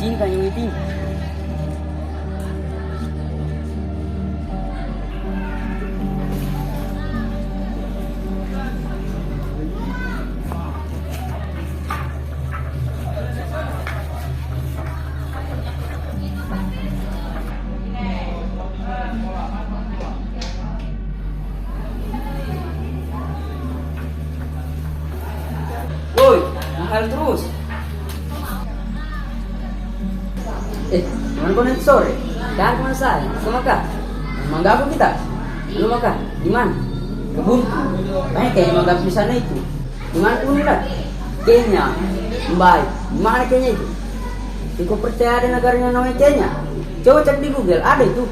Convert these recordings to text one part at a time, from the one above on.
Sini kan yang meeting. Woi, mahal terus. Teman kau nanti sore, kan kemana saya? Sama kak, mangga apa kita? Lu makan, di mana? Kebun. Banyak kayaknya mangga di sana itu. Di mana kebun kita? Kenya, baik. Di mana Kenya itu? Kau percaya ada negaranya namanya Kenya? Coba cek di Google, ada itu.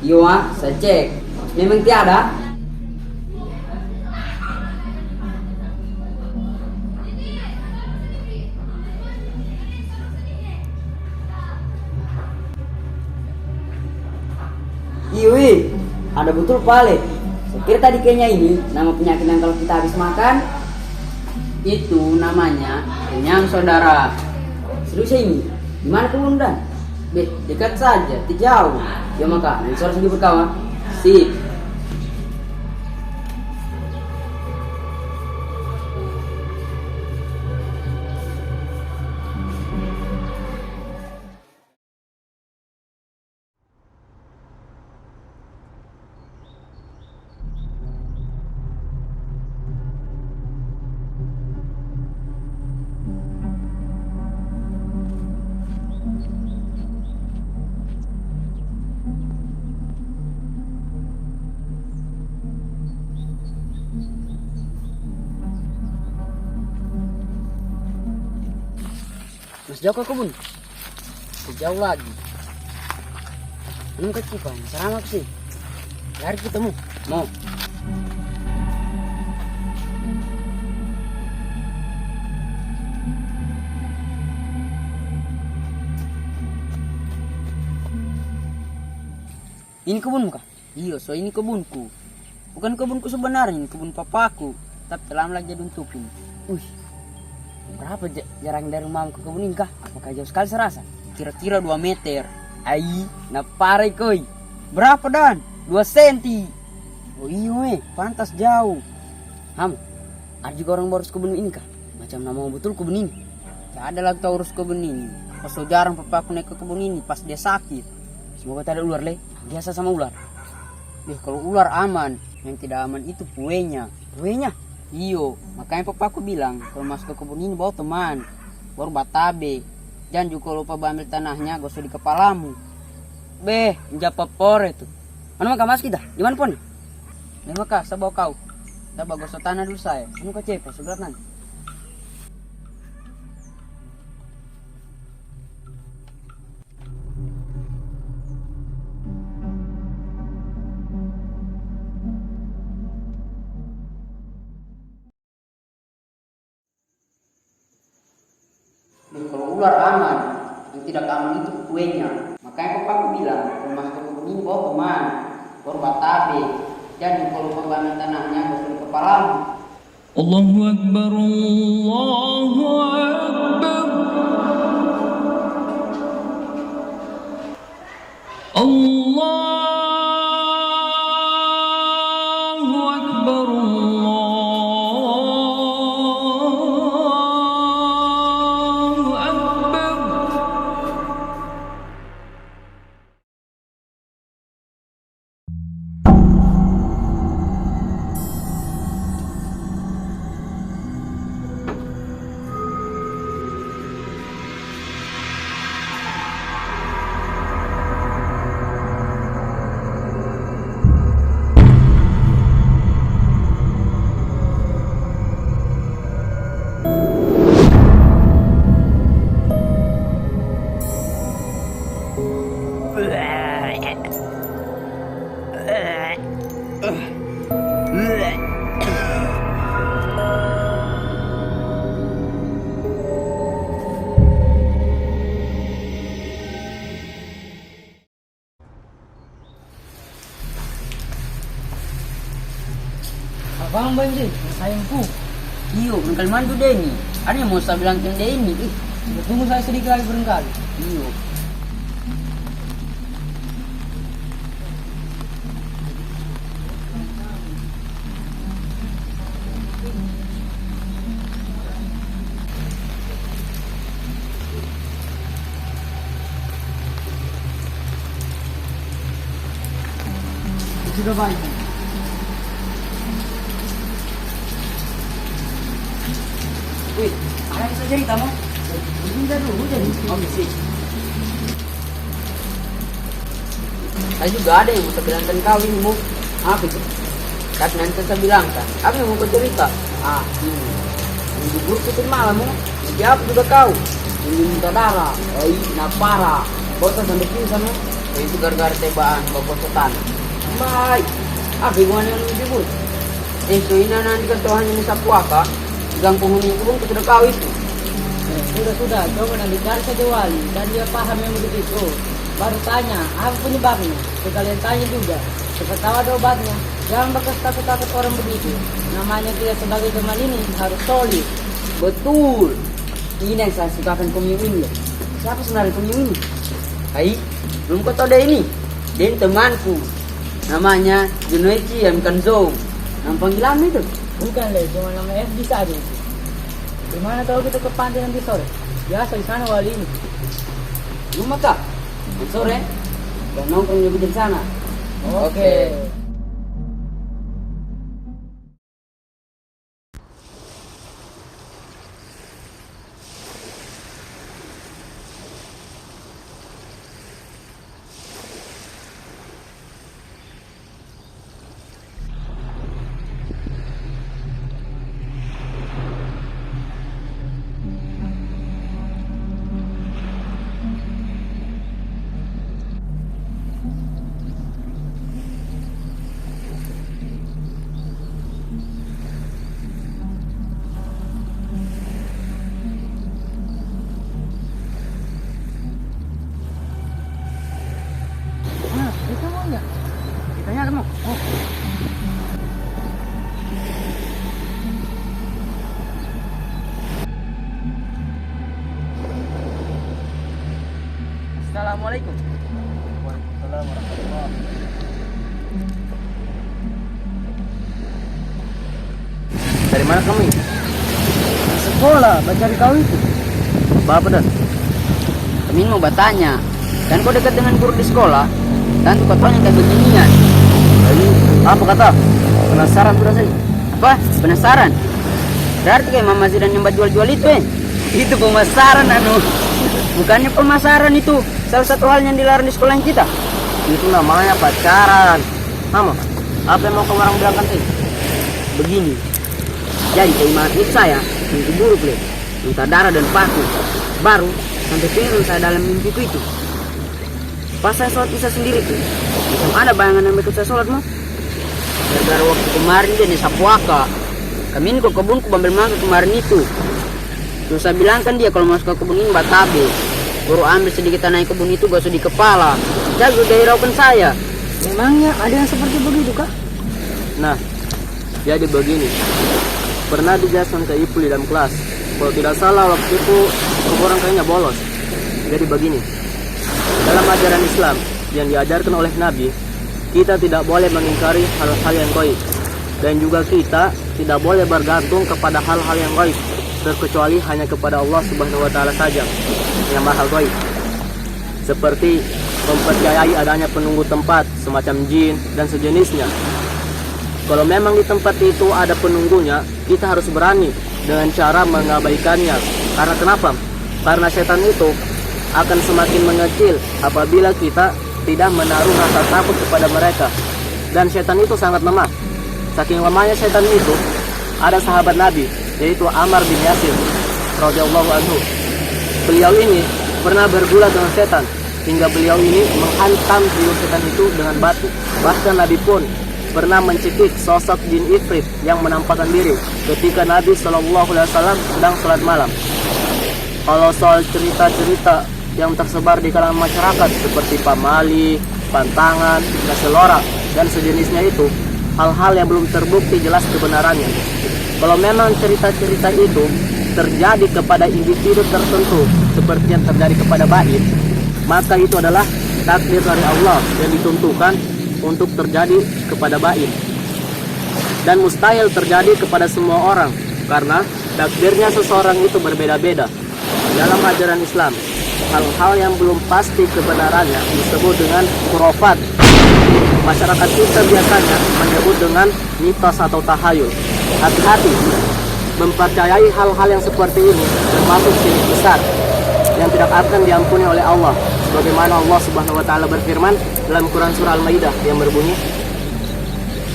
Iya, saya cek. Memang tiada. Iwi, ada betul pale. Sekira tadi kayaknya ini nama penyakit yang kalau kita habis makan itu namanya kenyang saudara. Serius ini, di mana kemundan? Dekat saja, tidak jauh. Ya maka, nanti sore lagi berkawan. Sip. Mas jauh ke kebun, jauh lagi. Belum kecil kan, sama sih. Lari ketemu, mau. Ini kebunmu kah? Iya, so ini kebunku. Bukan kebunku sebenarnya, ini kebun papaku. Tapi telah lagi diuntupin. Berapa jarang dari rumahmu ke kebun ini kah? Apakah jauh sekali serasa? Kira-kira 2 meter. Ai, napare koi. Berapa dan? 2 senti. Oh iya pantas jauh. Ada juga orang baru kebun ini kah? Macam nama betul kebun ini. Tidak ada lagi tahu urus kebun ini. Pas so jarang papaku naik ke kebun ini pas dia sakit. Semoga tak ada ular le. Biasa sama ular. Kalau ular aman, yang tidak aman itu puenya. Puenya? Iyo, makanya papaku bilang kalau masuk ke kebun ini bawa teman, baru batabe. Jangan juga lupa ambil tanahnya, gosok di kepalamu. Njapa pore itu. Mana maka mas kita? Di mana pon? Di maka saya bawa kau. Kita bagus tanah dulu saya. Anu ke cepet sebelah nanti. Kalau ular aman, yang tidak aman itu kuenya. Makanya papaku bilang, kalau masuk ke kebun ini bawa teman, baru batabe. Jadi kalau pembangunan tanahnya baru kepalamu. Allahu Akbar, Allahu Akbar. Allahu Akbar, Allahu Akbar. Abang banjir, sayangku. Iyo, berengkali mandu deh ini. Ada yang mau saya bilang ke dia ini. Tunggu saya sedikit lagi berengkali. Iyo. Sudah baik. Wih, ada yang bisa cerita mau? Pindah dulu jadi. Oke sih. Saya juga ada yang mau bilang tentang kau ini mau. Apa itu? Tapi nanti saya bilang kan. Apa yang mau kau cerita? Ini. Yang gugur itu malam mau. Siapa juga kau? Ini minta darah. Napara. Bosan sampai pingsan mau. Itu gara-gara tebaan bapak setan. Baik. Apa hubungannya dengan gugur? Itu ini nanti kan Tuhan yang bisa puaka. Gang penghuni kebun sudah kau itu. Sudah, coba nanti cari saja wali dan dia paham yang begitu. Baru tanya, apa penyebabnya? Sekalian tanya juga. Cepat tahu ada obatnya. Jangan bekas takut-takut orang begitu. Namanya dia sebagai teman ini harus solid. Betul. Ini yang saya sukakan Kumyu ini. Siapa sebenarnya Kumyu ini? Hai, belum kau tahu dia ini? Dia ini temanku. Namanya Junoichi Kanzo. Nama panggilan itu? Bukan le, cuma nama FB saja itu. Gimana kalau kita ke pantai nanti sore? Biasa di sana wali ini. Rumah kak? Nanti sore? Dan nongkrong lebih di sana. Oke. Ditanya kamu. Assalamualaikum. Waalaikumsalam warahmatullahi. Dari mana kamu? Sekolah, mencari kau itu. Apa dan? Kami mau bertanya. Kan kau dekat dengan guru di sekolah? Dan tuh katanya kayak beginian. Lalu apa kata? Penasaran sudah saya. Apa? Penasaran? Berarti kayak Mama Zidan yang jual-jual itu Itu pemasaran anu. Bukannya pemasaran itu. Salah satu hal yang dilarang di sekolah kita. Itu namanya pacaran. Mama, apa yang mau kamu orang bilangkan sih? begini. Jadi keimanan itu saya mimpi buruk le, minta darah dan paku. Baru sampai turun saya dalam mimpiku itu. Pas saya sholat isya sendiri tuh, macam ada bayangan yang ikut saya sholat mah. Gara-gara waktu kemarin dia di Sapuaka, kami ini ke kebunku ambil mangga kemarin itu. Terus saya bilang kan dia kalau masuk ke kebun ini batabe. Baru ambil sedikit tanah kebun itu gosok di kepala. Jago dari raukan saya. Memangnya ada yang seperti begitu kak? Nah, jadi begini. Pernah dijelaskan ke Ipul di dalam kelas. Kalau tidak salah waktu itu orang kayaknya bolos. Jadi begini. Dalam ajaran Islam yang diajarkan oleh Nabi, kita tidak boleh mengingkari hal-hal yang gaib. Dan juga kita tidak boleh bergantung kepada hal-hal yang gaib, terkecuali hanya kepada Allah Subhanahu wa taala saja yang maha gaib. Seperti mempercayai adanya penunggu tempat semacam jin dan sejenisnya. Kalau memang di tempat itu ada penunggunya, kita harus berani dengan cara mengabaikannya. Karena kenapa? Karena setan itu akan semakin mengecil apabila kita tidak menaruh rasa takut kepada mereka. Dan setan itu sangat lemah. Saking lemahnya setan itu, ada sahabat Nabi, yaitu Ammar bin Yasir radhiyallahu anhu. Beliau ini pernah bergulat dengan setan, hingga beliau ini menghantam jiwa setan itu dengan batu. Bahkan Nabi pun pernah mencekik sosok jin ifrit yang menampakkan diri ketika Nabi SAW sedang sholat malam. Kalau soal cerita-cerita yang tersebar di kalangan masyarakat seperti pamali, pantangan, kaselora, dan sejenisnya itu, hal-hal yang belum terbukti jelas kebenarannya. Kalau memang cerita-cerita itu terjadi kepada individu tertentu seperti yang terjadi kepada bait, maka itu adalah takdir dari Allah yang ditentukan untuk terjadi kepada bait, dan mustahil terjadi kepada semua orang karena takdirnya seseorang itu berbeda-beda. Dalam ajaran Islam, hal-hal yang belum pasti kebenarannya disebut dengan khurafat. Masyarakat kita biasanya menyebut dengan mitos atau tahayul. Hati-hati, mempercayai hal-hal yang seperti ini termasuk syirik besar yang tidak akan diampuni oleh Allah. Bagaimana Allah Subhanahu wa taala berfirman dalam Quran surah Al-Maidah yang berbunyi,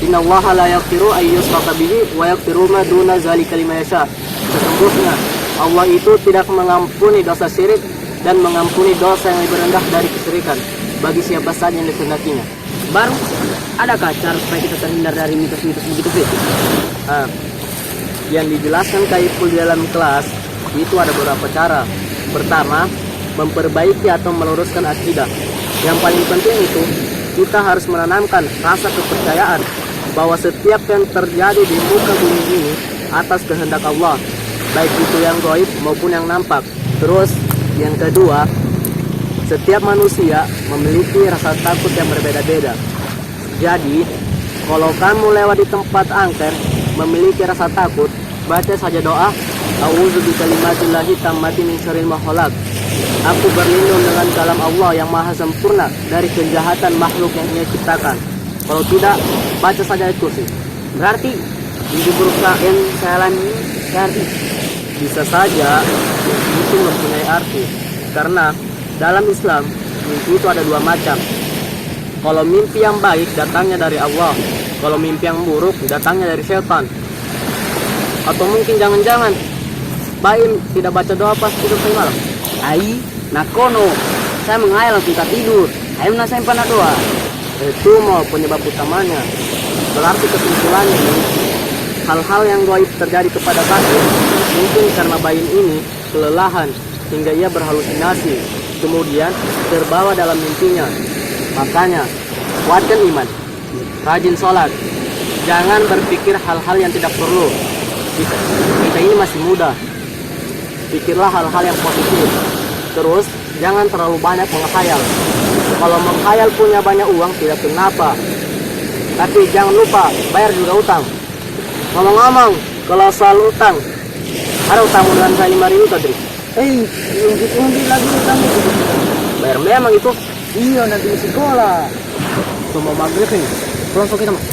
"Innallaha la yaghfiru ay yushraka bihi wa yaghfiru ma duna dzalika liman yasha." Sesungguhnya Allah itu tidak mengampuni dosa syirik dan mengampuni dosa yang lebih rendah dari kesyirikan bagi siapa saja yang dikehendakinya. Baru adakah cara supaya kita terhindar dari mitos-mitos begitu Fit? Yang dijelaskan Kaiful di dalam kelas itu ada beberapa cara. Pertama, memperbaiki atau meluruskan akidah. Yang paling penting itu kita harus menanamkan rasa kepercayaan bahwa setiap yang terjadi di muka bumi ini atas kehendak Allah, baik itu yang gaib maupun yang nampak. Terus yang kedua, setiap manusia memiliki rasa takut yang berbeda-beda. Jadi kalau kamu lewat di tempat angker memiliki rasa takut, baca saja doa, A'udzu bikalimatillahi tammati min syarril ma khalaq. Aku berlindung dengan kalam Allah yang maha sempurna dari kejahatan makhluk yang Ia ciptakan. Kalau tidak, baca saja itu sih. Berarti mimpi buruk yang saya alami ini berarti Bisa saja itu mempunyai arti. Karena dalam Islam mimpi itu ada dua macam. Kalau mimpi yang baik datangnya dari Allah, kalau mimpi yang buruk datangnya dari setan. Atau mungkin jangan-jangan Baim tidak baca doa pas tidur tengah malam. ai nakono saya menghayal langsung tak tidur. Ayo saya panah doa. Itu mau penyebab utamanya. Berarti kesimpulannya ini, hal-hal yang gaib terjadi kepada Baim mungkin karena Baim ini kelelahan hingga ia berhalusinasi, kemudian terbawa dalam mimpinya. Makanya kuatkan iman, rajin sholat, jangan berpikir hal-hal yang tidak perlu. Kita ini masih muda, pikirlah hal-hal yang positif. Terus jangan terlalu banyak menghayal. Kalau menghayal punya banyak uang tidak kenapa, tapi jangan lupa bayar juga utang. Ngomong-ngomong, kalau soal utang, ada utang dengan saya 5.000 tadi. Undi lagi utang itu. Bayar memang itu. Iya, nanti di sekolah. Semua maghrib ini. Pulang kita mah.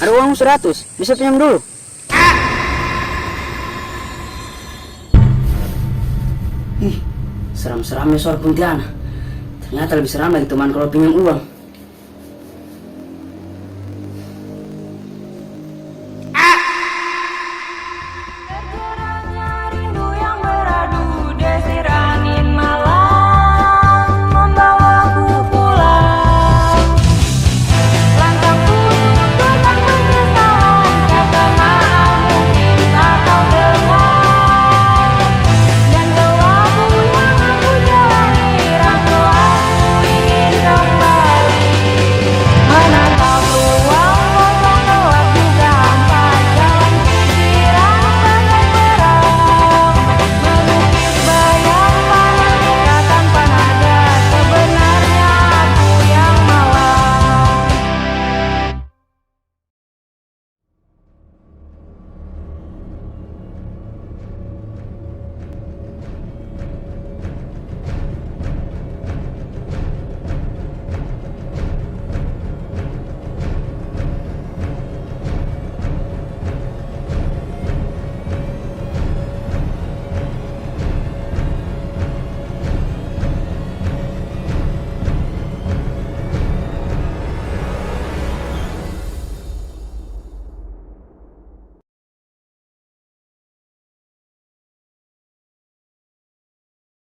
Ada uang 100, bisa pinjam dulu. Ih, seram-seramnya soal kuntilanak. Ternyata lebih seram lagi teman kalau pinjam uang.